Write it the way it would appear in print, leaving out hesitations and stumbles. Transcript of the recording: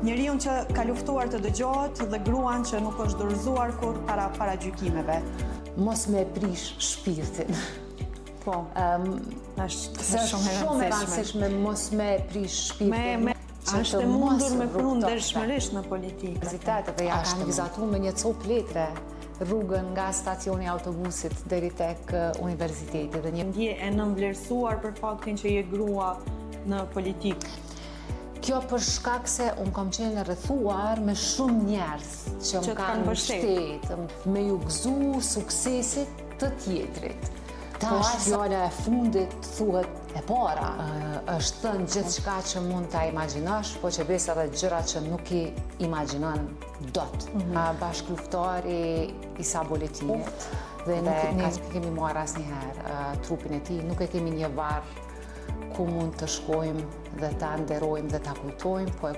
Njeriu që ka luftuar të dëgjohet dhe gruan që nuk është dorëzuar kur para gjykimeve. Mos me prish shpirtin. Po, është shumë e rëndësishme mos me prish shpirtin. Është e mundur me punu ndershmërisht në politikë. Universitetet ja kanë vizatu me një copë letre rrugën nga stacioni autobusit deri tek universiteti. Ndje e nënvlerësuar për faktin që je grua në politikë. Kjo për shkak se unë kam qenë rrethuar me shumë njerëz që më kanë mbështetur, me ju gëzu suksesit të tjetrit. Tash fjala e fundit thuhet e para. Është thënë gjithçka që mund ta imagjinosh, po që besa edhe gjëra që nuk i imagjinon dot. Bashkëluftari i Sabolitinit dhe ne kemi marrë asnjëherë trupin e tij, nuk e kemi një varr ku mund të shkojmë dhe ta nderojmë dhe ta kujtojmë, po